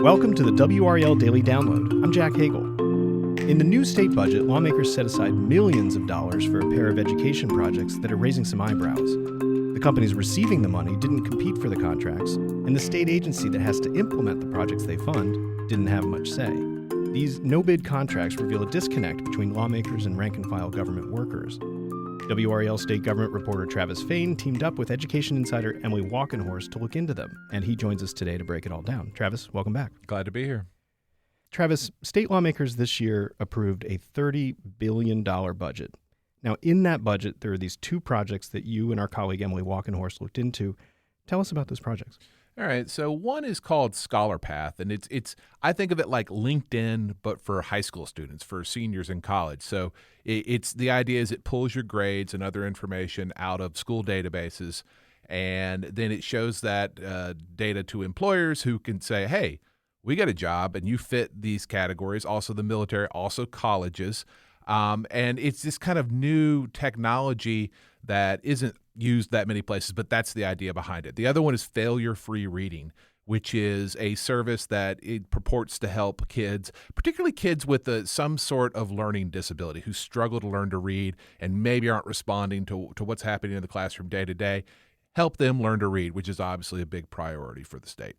Welcome to the WRAL Daily Download. I'm Jack Hagel. In the new state budget, lawmakers set aside millions of dollars for a pair of education projects that are raising some eyebrows. The companies receiving the money didn't compete for the contracts, and the state agency that has to implement the projects they fund didn't have much say. These no-bid contracts reveal a disconnect between lawmakers and rank-and-file government workers. WRAL State Government reporter Travis Fain teamed up with Education Insider Emily Walkenhorst to look into them, and he joins us today to break it all down. Travis, welcome back. Glad to be here. Travis, state lawmakers this year approved a $30 billion budget. Now, in that budget, there are these two projects that you and our colleague Emily Walkenhorst looked into. Tell us about those projects. All right, so one is called Scholar Path, and it's I think of it like LinkedIn, but for high school students, for seniors in college. So it's the idea is it pulls your grades and other information out of school databases, and then it shows that data to employers who can say, hey, we got a job, and you fit these categories, also the military, also colleges. And it's this kind of new technology that isn't used that many places, but that's the idea behind it. The other one is failure-free reading, which is a service that it purports to help kids, particularly kids with some sort of learning disability who struggle to learn to read and maybe aren't responding to what's happening in the classroom day to day, help them learn to read, which is obviously a big priority for the state.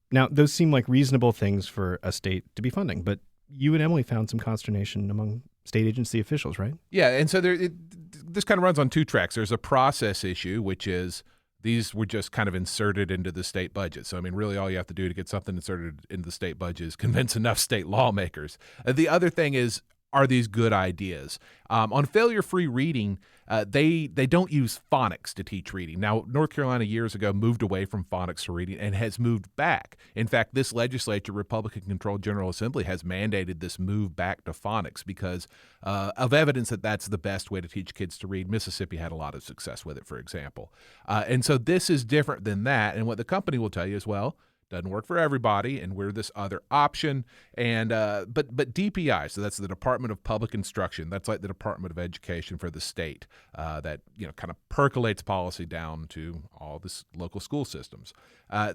Now, those seem like reasonable things for a state to be funding, but you and Emily found some consternation among state agency officials, right? Yeah, and so this kind of runs on two tracks. There's a process issue, which is these were just kind of inserted into the state budget. So, I mean, really all you have to do to get something inserted into the state budget is convince enough state lawmakers. The other thing is, are these good ideas? On failure-free reading, they don't use phonics to teach reading. Now, North Carolina years ago moved away from phonics to reading and has moved back. In fact, this legislature, Republican-controlled General Assembly, has mandated this move back to phonics because of evidence that that's the best way to teach kids to read. Mississippi had a lot of success with it, for example. And so this is different than that. And what the company will tell you is, well, doesn't work for everybody, and we're this other option. And but DPI, so that's the Department of Public Instruction. That's like the Department of Education for the state that kind of percolates policy down to all the local school systems.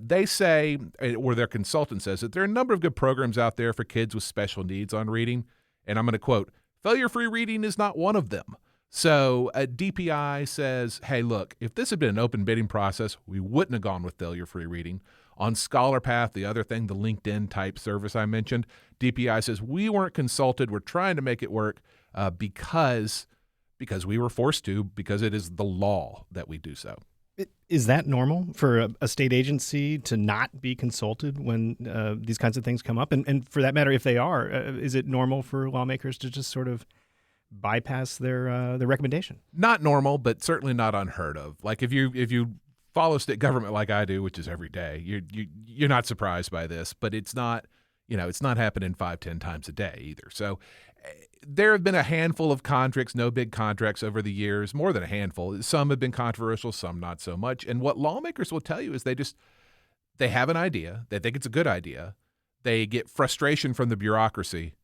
They say, or their consultant says, that there are a number of good programs out there for kids with special needs on reading. And I'm going to quote, failure-free reading is not one of them. So DPI says, hey, look, if this had been an open bidding process, we wouldn't have gone with failure-free reading. On Scholar Path, the other thing, the LinkedIn type service I mentioned, DPI says we weren't consulted. We're trying to make it work because we were forced to, because it is the law that we do so. Is that normal for a state agency to not be consulted when these kinds of things come up? And for that matter, if they are, is it normal for lawmakers to just sort of bypass their recommendation? Not normal, but certainly not unheard of. Like if you follow state government like I do, which is every day, you're not surprised by this, but it's not happening 5-10 times a day either. So there have been a handful of contracts, no big contracts over the years, more than a handful. Some have been controversial, some not so much. And what lawmakers will tell you is they have an idea, they think it's a good idea, they get frustration from the bureaucracy,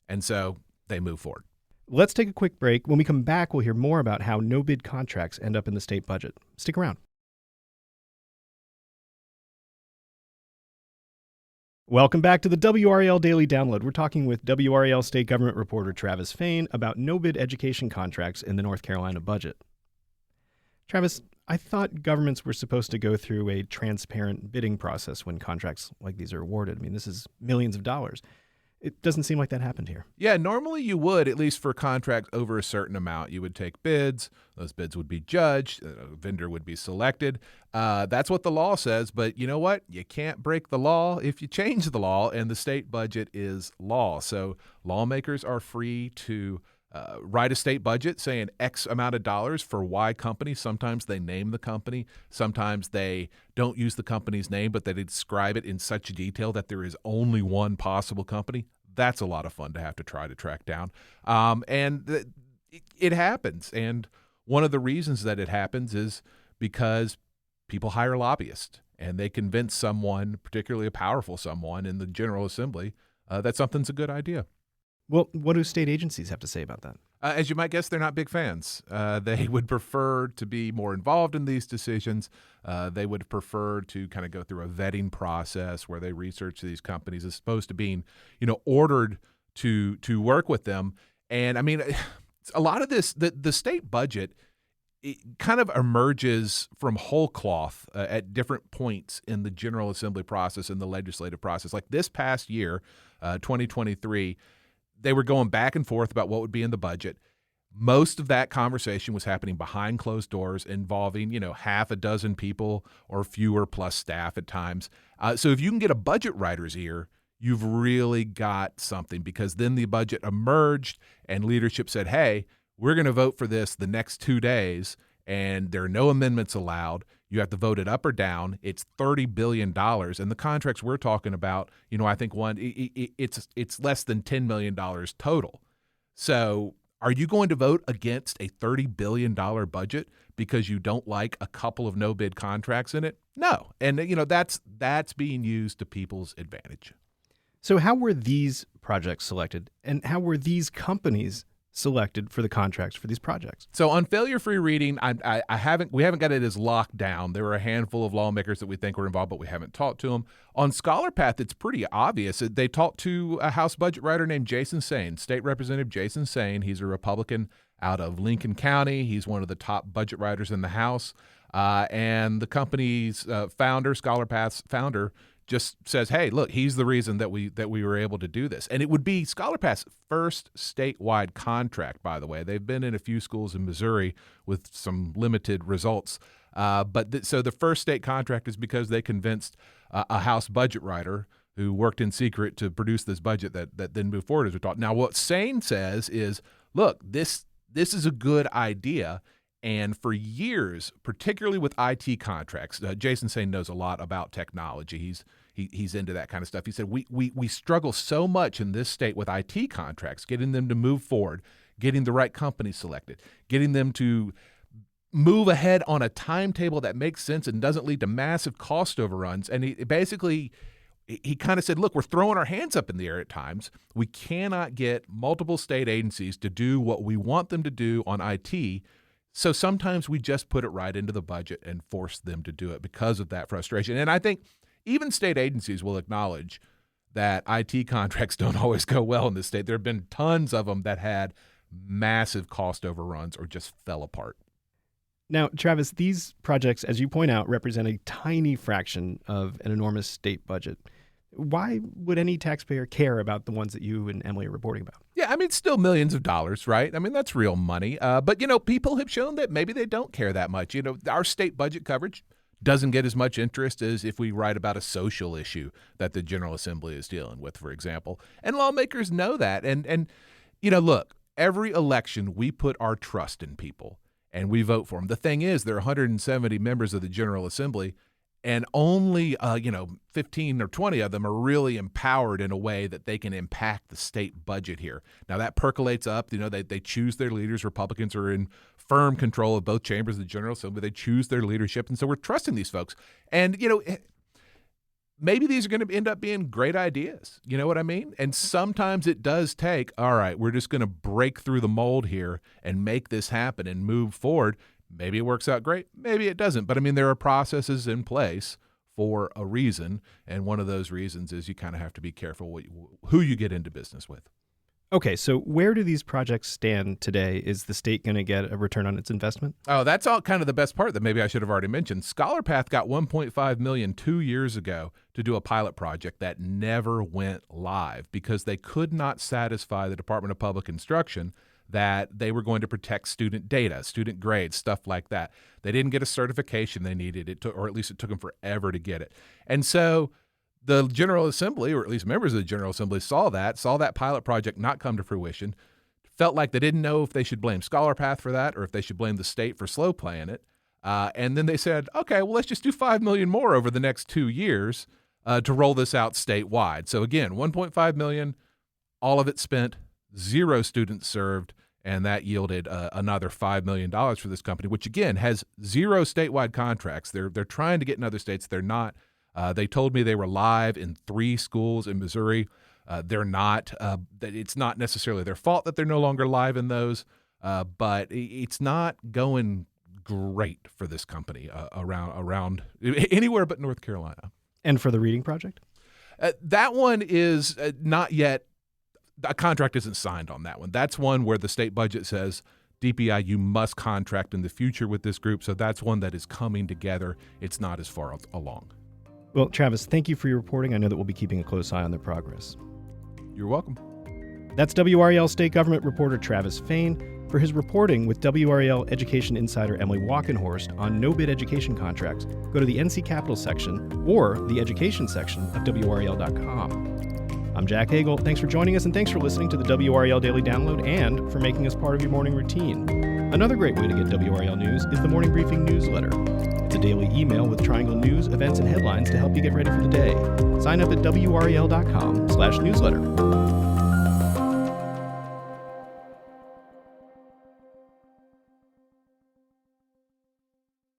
and so they move forward. Let's take a quick break. When we come back, we'll hear more about how no-bid contracts end up in the state budget. Stick around. Welcome back to the WRAL Daily Download. We're talking with WRAL State Government reporter Travis Fain about no-bid education contracts in the North Carolina budget. Travis, I thought governments were supposed to go through a transparent bidding process when contracts like these are awarded. I mean, this is millions of dollars. It doesn't seem like that happened here. Yeah, normally you would, at least for contracts over a certain amount. You would take bids. Those bids would be judged. A vendor would be selected. That's what the law says. But you know what? You can't break the law if you change the law, and the state budget is law. So lawmakers are free to write a state budget saying X amount of dollars for Y company. Sometimes they name the company. Sometimes they don't use the company's name, but they describe it in such detail that there is only one possible company. That's a lot of fun to have to try to track down. It happens. And one of the reasons that it happens is because people hire lobbyists and they convince someone, particularly a powerful someone in the General Assembly, that something's a good idea. Well, what do state agencies have to say about that? As you might guess, they're not big fans. They would prefer to be more involved in these decisions. They would prefer to kind of go through a vetting process where they research these companies as opposed to being, ordered to work with them. And I mean, a lot of this, the state budget, it kind of emerges from whole cloth at different points in the General Assembly process and the legislative process. Like this past year, 2023, they were going back and forth about what would be in the budget. Most of that conversation was happening behind closed doors, involving, half a dozen people or fewer plus staff at times. So if you can get a budget writer's ear, you've really got something, because then the budget emerged and leadership said, hey, we're going to vote for this the next 2 days, and there are no amendments allowed. You have to vote it up or down. It's $30 billion. And the contracts we're talking about, I think it's less than $10 million total. So are you going to vote against a $30 billion budget because you don't like a couple of no-bid contracts in it? No. And, that's being used to people's advantage. So how were these projects selected, and how were these companies selected for the contracts for these projects? So on failure-free reading, we haven't got it as locked down. There were a handful of lawmakers that we think were involved, but we haven't talked to them. On Scholar Path, it's pretty obvious. They talked to a House budget writer named Jason Sain, State Representative Jason Sain. He's a Republican out of Lincoln County. He's one of the top budget writers in the House. And the company's founder, Scholar Path's founder, just says, hey, look, he's the reason that we were able to do this. And it would be Scholar Path's first statewide contract, by the way. They've been in a few schools in Missouri with some limited results. So the first state contract is because they convinced a House budget writer who worked in secret to produce this budget that then moved forward as we talked. Now, what Sain says is, look, this is a good idea. And for years, particularly with IT contracts, Jason Sain knows a lot about technology. He's into that kind of stuff. He said, we struggle so much in this state with IT contracts, getting them to move forward, getting the right company selected, getting them to move ahead on a timetable that makes sense and doesn't lead to massive cost overruns. And he kind of said, look, we're throwing our hands up in the air at times. We cannot get multiple state agencies to do what we want them to do on IT. So sometimes we just put it right into the budget and force them to do it because of that frustration. And I think even state agencies will acknowledge that IT contracts don't always go well in this state. There have been tons of them that had massive cost overruns or just fell apart. Now, Travis, these projects, as you point out, represent a tiny fraction of an enormous state budget. Why would any taxpayer care about the ones that you and Emily are reporting about? Yeah, I mean, still millions of dollars, right? I mean, that's real money. But, people have shown that maybe they don't care that much. Our state budget coverage doesn't get as much interest as if we write about a social issue that the General Assembly is dealing with, for example. And lawmakers know that. And look, every election we put our trust in people and we vote for them. The thing is, there are 170 members of the General Assembly, and only 15 or 20 of them are really empowered in a way that they can impact the state budget here. Now that percolates up. They choose their leaders. Republicans are in firm control of both chambers of the General Assembly. They choose their leadership, and so we're trusting these folks. And maybe these are going to end up being great ideas. You know what I mean? And sometimes it does take, all right, we're just going to break through the mold here and make this happen and move forward. Maybe it works out great. Maybe it doesn't. But, I mean, there are processes in place for a reason, and one of those reasons is you kind of have to be careful who you get into business with. Okay, so where do these projects stand today? Is the state going to get a return on its investment? Oh, that's all kind of the best part that maybe I should have already mentioned. Scholar Path got $1.5 million 2 years ago to do a pilot project that never went live because they could not satisfy the Department of Public Instruction that they were going to protect student data, student grades, stuff like that. They didn't get a certification they needed, or at least it took them forever to get it. And so the General Assembly, or at least members of the General Assembly, saw that pilot project not come to fruition, felt like they didn't know if they should blame Scholar Path for that or if they should blame the state for slow playing it. And then they said, okay, well, let's just do $5 million more over the next 2 years to roll this out statewide. So again, $1.5 million, all of it spent, 0 students served, and that yielded another $5 million for this company, which again has 0 statewide contracts. They're trying to get in other states. They're not. They told me they were live in 3 schools in Missouri. They're not. It's not necessarily their fault that they're no longer live in those, but it's not going great for this company around anywhere but North Carolina. And for the reading project? That one is not yet. A contract isn't signed on that one. That's one where the state budget says, DPI, you must contract in the future with this group. So that's one that is coming together. It's not as far along. Well, Travis, thank you for your reporting. I know that we'll be keeping a close eye on their progress. You're welcome. That's WRAL State Government reporter Travis Fain for his reporting with WRAL Education Insider Emily Walkenhorst on no-bid education contracts. Go to the NC Capital section or the education section of WRAL.com. I'm Jack Hagel. Thanks for joining us, and thanks for listening to the WRAL Daily Download and for making us part of your morning routine. Another great way to get WRAL news is the Morning Briefing newsletter. It's a daily email with Triangle news, events, and headlines to help you get ready for the day. Sign up at WRAL.com/newsletter.